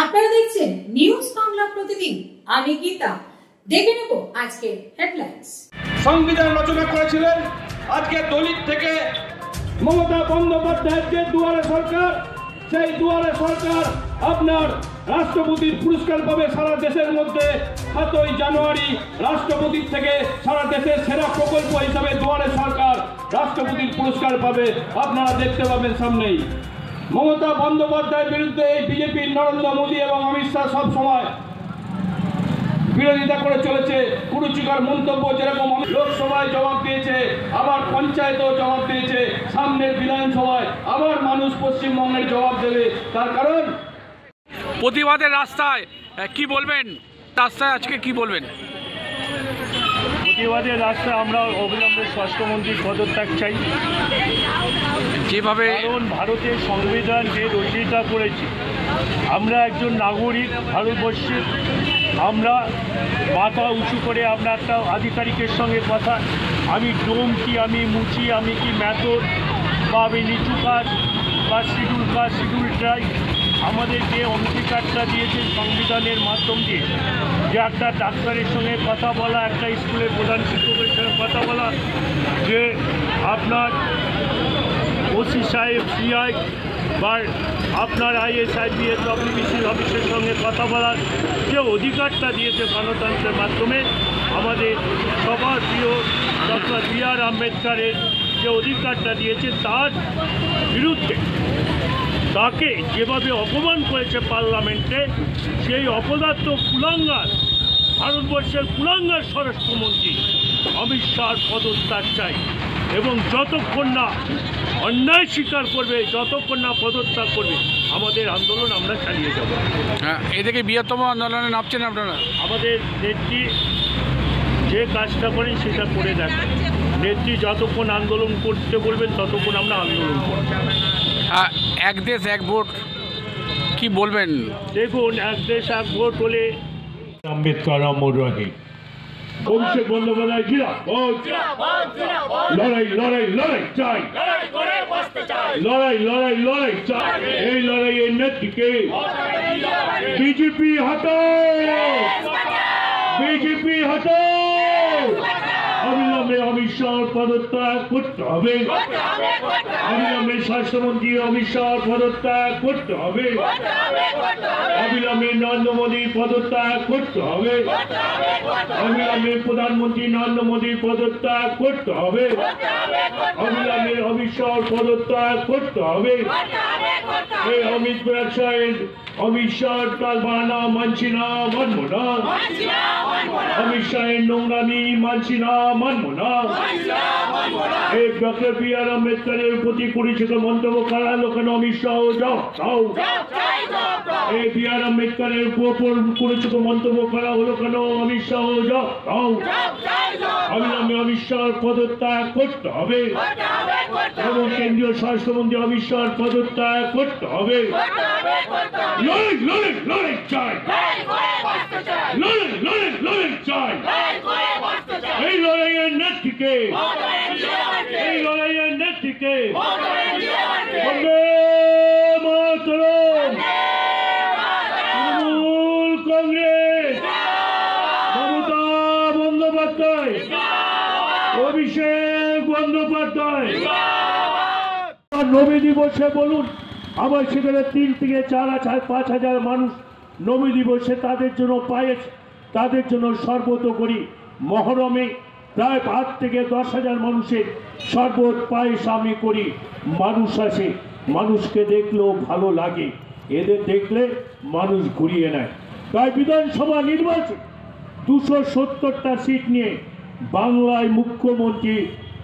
আপনারা দেখছেন নিউজ বাংলা প্রতিদিন। আমি গীতা। দেখে নেব আজকের হেডলাইন্স। সংবিধান রচনা করেছিলেন আজকে দলিত থেকে মমতা বন্দ্যোপাধ্যায়ের যে দুয়ারে সরকার, সেই দুয়ারে সরকার আপনার রাষ্ট্রপতির পুরস্কার পাবে সারা দেশের মধ্যে। 7ই জানুয়ারি রাষ্ট্রপতির থেকে সারা দেশের সেরা প্রকল্প হিসাবে দুয়ারে সরকার রাষ্ট্রপতির পুরস্কার পাবে। আপনারা দেখতে পাবেন সামনেই। মমতা বন্দ্যোপাধ্যায়ের বিরুদ্ধে এই বিজেপির নরেন্দ্র মোদী এবং অমিত শাহ সব সময় বিরোধিতা করে চলেছে। কুরুচিকর মন্তব্য যেরকম লোকসভায় জবাব দিয়েছে, আবার পঞ্চায়েতেও জবাব দিয়েছে, সামনের বিধানসভায় আবার মানুষ পশ্চিমবঙ্গের জবাব দেবে। তার কারণ প্রতিবাদের রাস্তায় কি বলবেন? রাস্তায় আজকে কি বলবেন? প্রতিবাদের রাস্তায় আমরা অবিলম্বে স্বরাষ্ট্রমন্ত্রীর পদত্যাগ চাই। যেভাবে কারণ ভারতের সংবিধান যে রচয়িতা করেছে, আমরা একজন নাগরিক ভারতবর্ষের, আমরা মাথা উঁচু করে আমরা একটা আধিকারিকের সঙ্গে কথা, আমি ডোম কি, আমি মুচি, আমি কি ম্যাথড, বা আমি নিচু কাজ বা শিডিউল কাজ, শিডিউল ট্রাইব, আমাদের যে অঙ্গীকারটা দিয়েছে সংবিধানের মাধ্যম দিয়ে, যে একটা ডাক্তারের সঙ্গে কথা বলা, একটা স্কুলের প্রধান শিক্ষকের সঙ্গে কথা বলা, যে আপনার ওসি সাহেব, সিআই বা আপনার আইএস আইপিএস ডব্লিউবিসির অফিসের সঙ্গে কথা বলার যে অধিকারটা দিয়েছে গণতন্ত্রের মাধ্যমে, আমাদের সবার প্রিয় ডক্টর বি.আর. আম্বেদকরের যে অধিকারটা দিয়েছে, তার বিরুদ্ধে তাকে যেভাবে অপমান করেছে পার্লামেন্টে, সেই অপদার্থ কুলাঙ্গার, ভারতবর্ষের কুলাঙ্গার স্বরাষ্ট্রমন্ত্রী অমিত শাহর পদত্যাগ চাই। এবং যতক্ষণ না অন্যায় স্বীকার করবে, যতক্ষণ না পদত্যাগ করবে, আমাদের আন্দোলন আমরা চালিয়ে যাব। এদিকে বৃহত্তম আন্দোলনে নামছেন আপনারা? আমাদের নেত্রী যে কাজটা করেন সেটা করে দেখেন। নেত্রী যতক্ষণ আন্দোলন করতে বলবেন ততক্ষণ আমরা আন্দোলন করব। এক দেশ এক ভোট কি বলবেন? দেখুন, এক দেশ এক ভোট হলে আম্বেদকর অমর রহে। অভিষেক বন্দ্যোপাধ্যায় লড়াই লড়াই লড়াই চাই, লড়াই লড়াই লড়াই চাই। এই লড়াইয়ের নেত্রীকে বিজেপি হটাও, বিজেপি হটাও। অবিলম্বে অমিত শাহর পদত্যাগ করতে হবে, অবিলম্বে স্বাস্থ্যমন্ত্রী অমিত শাহর পদত্যাগ করতে হবে, অবিলম্বে নরেন্দ্র মোদীর পদত্যাগ করতে হবে, অবিলম্বে প্রধানমন্ত্রী নরেন্দ্র মোদীর পদত্যাগ করতে হবে, অবিলম্বে অমিত শাহর পদত্যাগ করতে হবে। এই অমিত ব্যবসায়ের অমিত শাহর কাল বাহানা মানছি না, মানব না। অমিত শাহের নোংরামি মানছি না, মানব না। এই ডক্টর বি.আর. আম্বেদকরের প্রতি কুরুচিকর মন্তব্য করা হলো কেন? অমিত শাহ যাও। এই বি.আর. আম্বেদকরের উপর কুরুচিকর মন্তব্য করা হলো কেন? অমিত শাহ যাও। অবিলম্বে অমিত শাহর পদত্যাগ করতে হবে এবং কেন্দ্রীয় স্বরাষ্ট্রমন্ত্রী অমিত শাহর পদত্যাগ করতে হবে। লড়াই লড়াই লড়াই চাই, লড়াই লড়াই লড়াই চাই। এই লড়াইয়ের নেত্রীকে, এই লড়াইয়ের নেত্রীকে বন্দে মাতরম। তৃণমূল কংগ্রেস, মমতা বন্দ্যোপাধ্যায়, অভিষেক বন্দ্যোপাধ্যায়। নবী দিবসে বলুন, আবার সেখানে 3 থেকে 4,000 5,000 মানুষ নবী দিবসে তাদের জন্য পায়েস, তাদের জন্য শরবত করি। মহরমে প্রায় 8 থেকে 10,000 মানুষের শরবত পায়েস আমি করি। মানুষ আসে, মানুষকে দেখলেও ভালো লাগে, এদের দেখলে মানুষ ঘুরিয়ে নেয়। তাই বিধানসভা নির্বাচন 270টা সিট নিয়ে বাংলায় মুখ্যমন্ত্রী,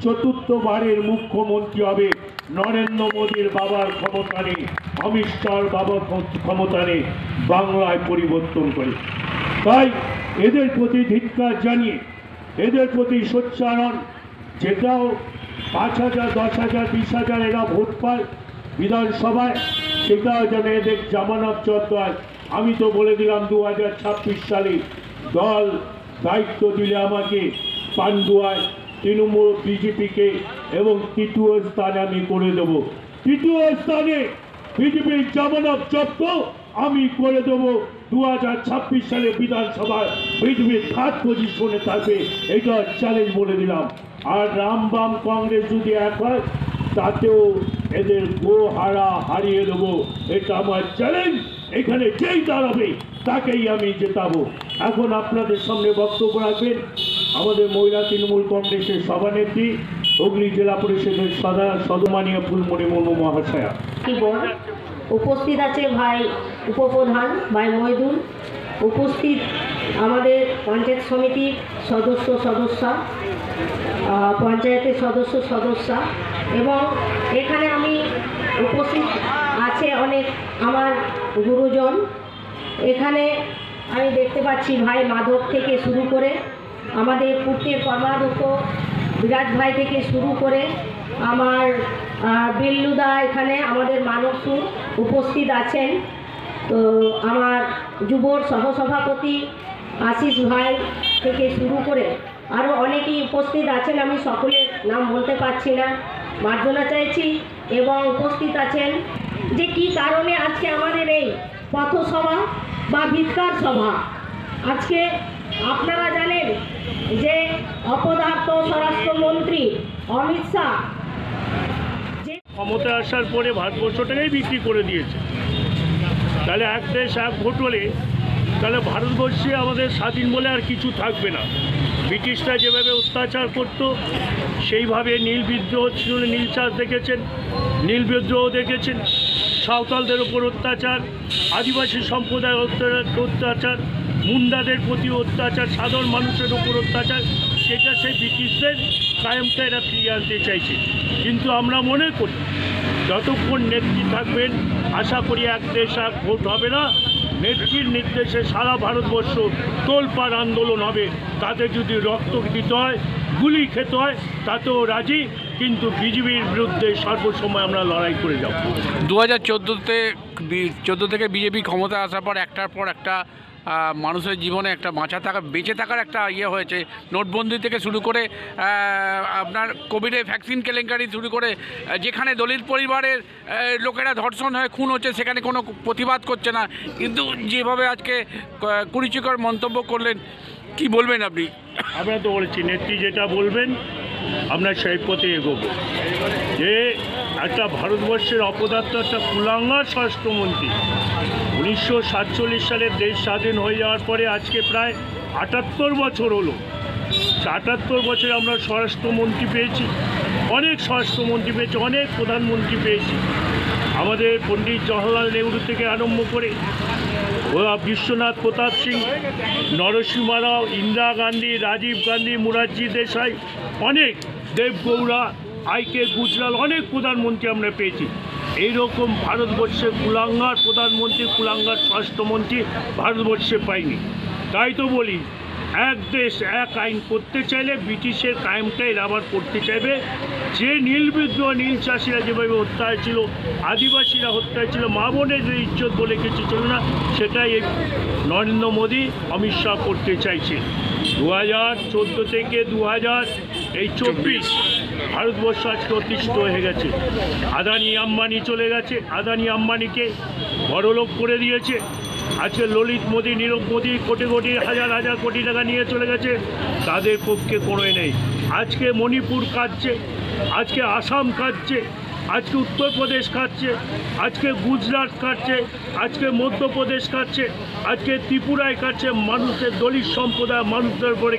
4র্থবারের মুখ্যমন্ত্রী হবে নরেন্দ্র মোদীর বাবার ক্ষমতা নেই, অমিত শাহর বাবার ক্ষমতা নেই, বাংলায় পরিবর্তন করে। তাই এদের প্রতি ধিক্কার জানিয়ে, এদের প্রতি সোচ্চারণ, যেটাও 5,000 10,000 20,000 এরা ভোট পায় বিধানসভায়, সেটাও যেন এদের জামানত জব্দ হয়। আমি তো বলে দিলাম 2026 সালে দল দায়িত্ব দিলে আমাকে পান্ডুয়ায় তৃণমূল বিজেপিকে এবং 3য় স্থানে আমি করে দেব। 3য় স্থানে বিজেপির জামানত জব্দ, আমি করে দেবো 2026 সালে বিধানসভায় বিজেপির থার্ড পজিশনে থাকবে, এটা চ্যালেঞ্জ বলে দিলাম। আর রামবাম কংগ্রেস যদি এক হয় তাতেও এদের গো হারিয়ে দেবো, এটা আমার চ্যালেঞ্জ। এখানে যেই দাঁড়াবে তাকেই আমি জেতাবো। এখন আপনাদের সামনে বক্তব্য রাখবেন আমাদের মহিলা তৃণমূল কংগ্রেসের সভানেত্রী, হুগলি জেলা পরিষদের সদমানিয়া ফুলমণি মুর্মু মহাশয়া। উপস্থিত আছে ভাই উপপ্রধান ভাই মহিদুল, উপস্থিত আমাদের পঞ্চায়েত সমিতির সদস্যা, পঞ্চায়েতের সদস্যা, এবং এখানে আমি উপস্থিত আছে অনেক আমার গুরুজন। এখানে আমি দেখতে পাচ্ছি ভাই মাধব থেকে শুরু করে আমাদের পূর্তের কর্মাধ্যক্ষ বিরাট ভাই থেকে শুরু করে আমার বিল্লুদা, এখানে আমাদের মানবসুর উপস্থিত আছেন। তো আমার যুবর সহসভাপতি আশিস ভাই থেকে শুরু করে আরও অনেকেই উপস্থিত আছেন, আমি সকলের নাম বলতে পারছি না, মার্জনা চাইছি। এবং উপস্থিত আছেন যে কি কারণে আজকে আমাদের এই পথসভা বা ভিক্ষার সভা। আজকে আপনারা জানেন যে অপদার্থ স্বরাষ্ট্রমন্ত্রী অমিত শাহ ক্ষমতা আসার পরে ভারতবর্ষটাকেই বিক্রি করে দিয়েছে। তাহলে এক দেশ এক ভোট হলে তাহলে ভারতবর্ষে আমাদের স্বাধীন বলে আর কিছু থাকবে না। ব্রিটিশরা যেভাবে অত্যাচার করত সেইভাবে নীল বিদ্রোহ ছিল, নীল চাষ দেখেছেন, নীল বিদ্রোহ দেখেছেন, সাঁওতালদের ওপর অত্যাচার, আদিবাসী সম্প্রদায়ের অত্যাচার, মুন্ডাদের প্রতি অত্যাচার, সাধারণ মানুষের ওপর অত্যাচার, সেটা সেই ব্রিটিশদের কায়েমটা এরা ফিরিয়ে আনতে চাইছে। কিন্তু আমরা মনে করি যতক্ষণ নেত্রী থাকবেন আশা করি এক দেশ এক ভোট হবে না। নেত্রীর নির্দেশে সারা ভারতবর্ষ তোলপাড় আন্দোলন হবে। তাতে যদি রক্ত দিতে হয়, গুলি খেতে হয়, তাতেও রাজি, কিন্তু বিজেপির বিরুদ্ধে সর্বসময় আমরা লড়াই করে যাব। 2014 থেকে বিজেপি ক্ষমতা আসার পর একটার পর একটা মানুষের জীবনে একটা বেঁচে থাকার একটা ইয়ে হয়েছে। নোটবন্দি থেকে শুরু করে আপনার কোভিডের ভ্যাকসিন কেলেঙ্কারি শুরু করে, যেখানে দলিত পরিবারের লোকেরা ধর্ষণ হয়ে খুন হচ্ছে সেখানে কোনো প্রতিবাদ করছে না। কিন্তু যেভাবে আজকে কুরুচিকর মন্তব্য করলেন, কি বলবেন আপনি? আমরা তো বলেছি নেত্রী যেটা বলবেন আমরা সেই পথে এগোবো। যে একটা ভারতবর্ষের অপদার্থ একটা কুলাঙ্গার স্বরাষ্ট্রমন্ত্রী 1947 সালে দেশ স্বাধীন হয়ে যাওয়ার পরে আজকে প্রায় 78 বছর হলো। 78 বছরে আমরা স্বরাষ্ট্রমন্ত্রী পেয়েছি, অনেক স্বরাষ্ট্রমন্ত্রী পেয়েছি, অনেক প্রধানমন্ত্রী পেয়েছি। আমাদের পণ্ডিত জওহরলাল নেহরু থেকে আরম্ভ করে বিশ্বনাথ প্রতাপ সিং, নরসিংহ রাও, ইন্দিরা গান্ধী, রাজীব গান্ধী, মোরারজি দেশাই, অনেক দেবগৌড়া, আইকে গুজরাল, অনেক প্রধানমন্ত্রী আমরা পেয়েছি। এইরকম ভারতবর্ষে কুলাঙ্গার প্রধানমন্ত্রী, কুলাঙ্গার স্বরাষ্ট্রমন্ত্রী ভারতবর্ষে পাইনি। তাই তো বলি এক দেশ এক আইন করতে চাইলে ব্রিটিশের কায়েমটাই আবার করতে চাইবে। যে নীল বিদ্রোহ, নীল চাষিরা যেভাবে হত্যা হয়েছিল, আদিবাসীরা হত্যা হয়েছিল, মা বোনের যে ইজ্জত বলে কিছু ছিল না, সেটাই এই নরেন্দ্র মোদী অমিত শাহ করতে চাইছে। 2014 থেকে 2024 ভারতবর্ষ আজকে অতিষ্ঠ হয়ে গেছে। আদানি আম্বানি চলে গেছে, আদানি আম্বানিকে বড়লোক করে দিয়েছে। আজকে ললিত মোদী, নীরব মোদী কোটি কোটি হাজার হাজার কোটি টাকা নিয়ে চলে গেছে, তাদের পক্ষে কোনোই নেই। আজকে মণিপুর কাটছে, আজকে আসাম কাটছে, আজকে উত্তরপ্রদেশ কাটছে, আজকে গুজরাট কাটছে, আজকে মধ্যপ্রদেশ কাটছে, আজকে ত্রিপুরায় কাটছে। মানুষের দলিত সম্প্রদায় মানুষদের উপরে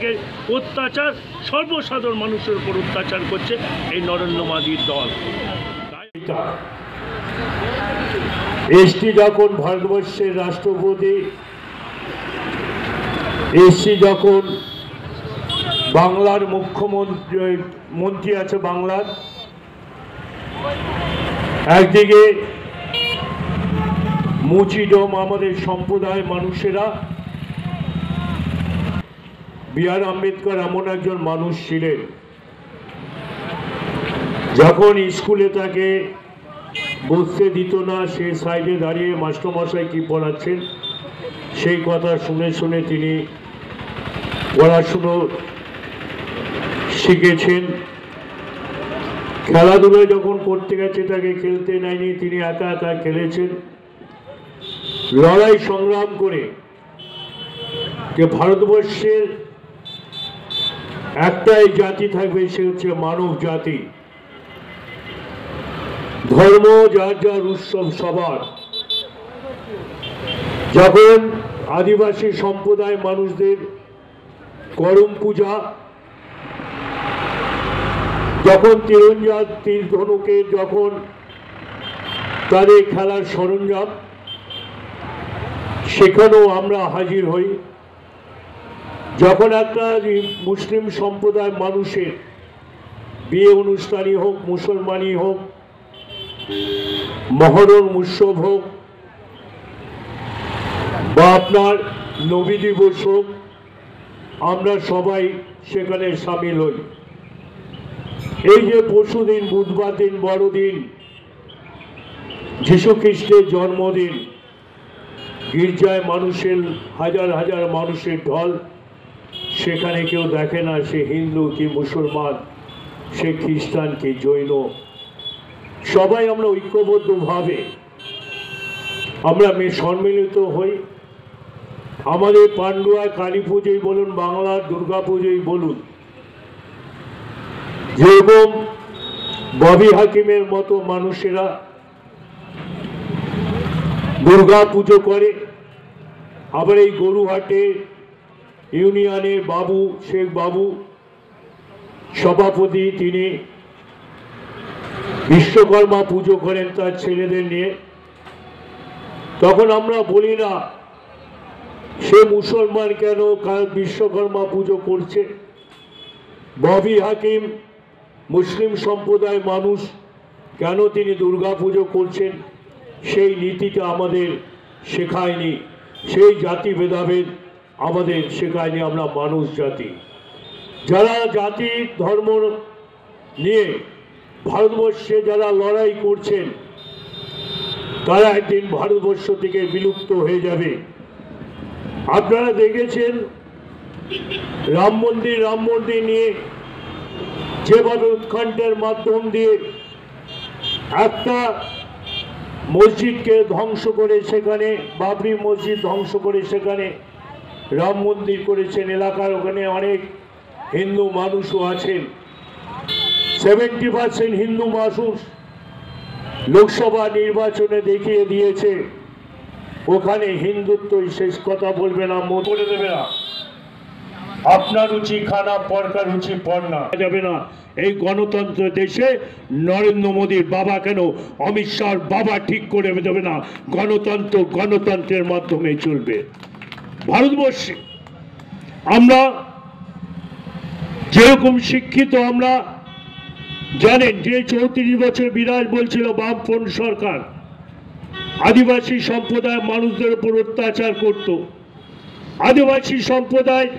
অত্যাচার, সর্বসাধারণ মানুষের উপর অত্যাচার করছে এই নরেন্দ্র মোদীর দল। এসটি যখন ভারতবর্ষের রাষ্ট্রপতি, এসটি যখন বাংলার মুখ্যমন্ত্রী আছে বাংলার, একদিকে মুচিডম আমাদের সম্প্রদায়ের মানুষেরা, বি আর আম্বেদকর এমন একজন মানুষ ছিলেন যখন স্কুলে তাকে বসতে দিত না, সে সাইডে দাঁড়িয়ে মাস্টারমশাই কি পড়াচ্ছেন সেই কথা শুনে শুনে তিনি পড়াশুনো শিখেছেন। খেলাধুলায় যখন করতে গেছে তাকে খেলতে নেয়নি, তিনি একা একা খেলেছেন। লড়াই সংগ্রাম করে যে ভারতবর্ষের একটাই জাতি থাকবে, সে হচ্ছে মানব জাতি। ধর্ম যার যার উৎসব সবার। যখন আদিবাসী সম্প্রদায় মানুষদের করম পূজা, যখন তীরঞ্জাত তীর ধনুকের যখন তাদের খেলার সরঞ্জাম, সেখানেও আমরা হাজির হই। যখন একটা মুসলিম সম্প্রদায় মানুষের বিয়ে অনুষ্ঠানই হোক, মুসলমানই হোক, মহরম উৎসব হোক, বা আপনার নবী দিবস হোক, আমরা সবাই সেখানে সামিল হই। এই যে পরশুদিন বুধবার দিন বড়দিন, যীশু খ্রিস্টের জন্মদিন, গির্জায় মানুষের হাজার হাজার মানুষের ঢল। সেখানে কেউ দেখে না সে হিন্দু কি মুসলমান, সে খ্রিস্টান কি জৈন। সবাই আমরা ঐক্যবদ্ধভাবে আমরা সম্মিলিত হই। আমাদের পান্ডুয়া কালী পুজোই বলুন, বাংলার দুর্গা পুজোই বলুন, যেরকম ববি হাকিমের মতো মানুষেরা দুর্গা পুজো করে, আবার এই গরুহাটে ইউনিয়নের বাবু, শেখ বাবু সভাপতি, তিনি বিশ্বকর্মা পুজো করেন তার ছেলেদের নিয়ে। তখন আমরা বলি না সে মুসলমান কেন বিশ্বকর্মা পুজো করছে, ববি হাকিম মুসলিম সম্প্রদায় মানুষ কেন তিনি দুর্গা পুজো করছেন, সেই নীতিটা আমাদের শেখায়নি, সেই জাতি ভেদাভেদ আমাদের শেখায়নি। আমরা মানুষ জাতি, যারা জাতি ধর্ম নিয়ে ভারতবর্ষে যারা লড়াই করছেন, তারা একদিন ভারতবর্ষ থেকে বিলুপ্ত হয়ে যাবে। আপনারা দেখেছেন রাম মন্দির নিয়ে যেভাবে উৎকণ্ঠার মাধ্যম দিয়ে একটা মসজিদকে ধ্বংস করে, সেখানে বাবরি মসজিদ ধ্বংস করে সেখানে রাম মন্দির করেছেন। এলাকার ওখানে অনেক হিন্দু মানুষও আছেন, 70% হিন্দু মানুষ লোকসভা নির্বাচনে দেখিয়ে দিয়েছে ওখানে হিন্দুত্বই শেষ। কথা বলবে না, মত বলে দেবে না, আপনার রুচি খানা পরকার রুচি পড়না যাবে না। এই গণতন্ত্র দেশে নরেন্দ্র মোদীর বাবা কেন অমিত শাহর বাবা ঠিক করে দেবে না। গণতন্ত্রের মাধ্যমে চলবে ভারতবর্ষে। আমরা যেরকম শিক্ষিত, আমরা জানেন যে 34 বছর বিরাজ বলছিল বামফ্রন্ট সরকার, আদিবাসী সম্প্রদায়ের মানুষদের উপর অত্যাচার করত। আদিবাসী সম্প্রদায়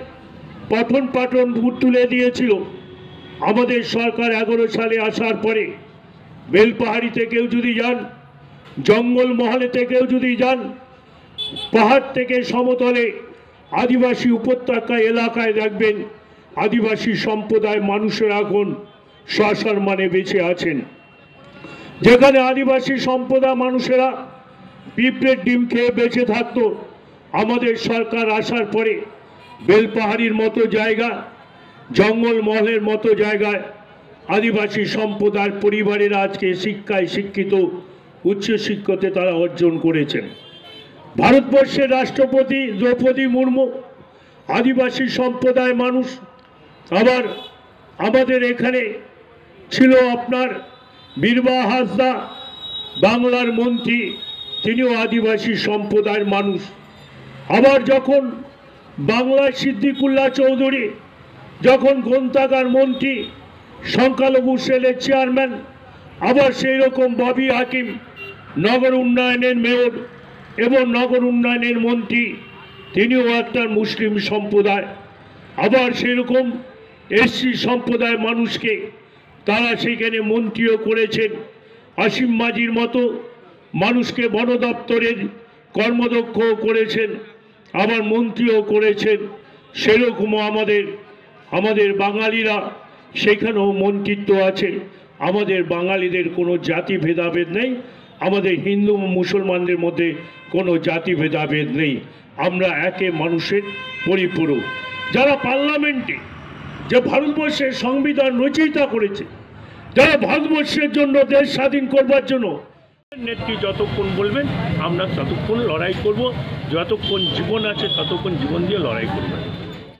পাঠন ভোট তুলে দিয়েছিল। আমাদের সরকার 11 সালে আসার পরে বেলপাহাড়িতে কেউ যদি যান, জঙ্গলমহলে থেকেও যদি যান, পাহাড় থেকে সমতলে আদিবাসী উপত্যকা এলাকায় দেখবেন আদিবাসী সম্প্রদায় মানুষেরা এখন সসম্মানে বেঁচে আছেন। যেখানে আদিবাসী সম্প্রদায় মানুষেরা পিঁপড়ের ডিম খেয়ে বেঁচে থাকত, আমাদের সরকার আসার পরে বেলপাহাড়ির মতো জায়গা, জঙ্গলমহলের মতো জায়গায় আদিবাসী সম্প্রদায়ের পরিবারেরা আজকে শিক্ষায় শিক্ষিত, উচ্চশিক্ষাতে তারা অর্জন করেছেন। ভারতবর্ষের রাষ্ট্রপতি দ্রৌপদী মুর্মু আদিবাসী সম্প্রদায় মানুষ। আবার আমাদের এখানে ছিল আপনার বীরবাহা হাসদা, বাংলার মন্ত্রী, তিনিও আদিবাসী সম্প্রদায়ের মানুষ। আবার যখন বাংলায় সিদ্দিকুল্লাহ চৌধুরী যখন গ্রন্থাগার মন্ত্রী, সংখ্যালঘু সেলের চেয়ারম্যান, আবার সেই রকম ববি হাকিম নগর উন্নয়নের মেয়র এবং নগর উন্নয়নের মন্ত্রী, তিনিও একটা মুসলিম সম্প্রদায়। আবার সেরকম এসসি সম্প্রদায় মানুষকে তারা সেখানে মন্ত্রীও করেছেন। আসিম মাঝির মতো মানুষকে বন দপ্তরের কর্মদক্ষও করেছেন, আবার মন্ত্রীও করেছেন। সেরকমও আমাদের বাঙালিরা সেখানেও মন্ত্রিত্ব আছে। আমাদের বাঙালিদের কোনো জাতি ভেদাভেদ নেই। আমাদের হিন্দু ও মুসলমানদের মধ্যে কোনো জাতি ভেদাভেদ নেই, আমরা একে মানুষের পরিপূরক। যারা পার্লামেন্টে যে ভারতবর্ষের সংবিধান রচয়িতা করেছে, যারা ভারতবর্ষের জন্য দেশ স্বাধীন করবার জন্য নেত্রী যতক্ষণ বলবেন আমরা ততক্ষণ লড়াই করব, যতক্ষণ জীবন আছে ততক্ষণ জীবন দিয়ে লড়াই করব।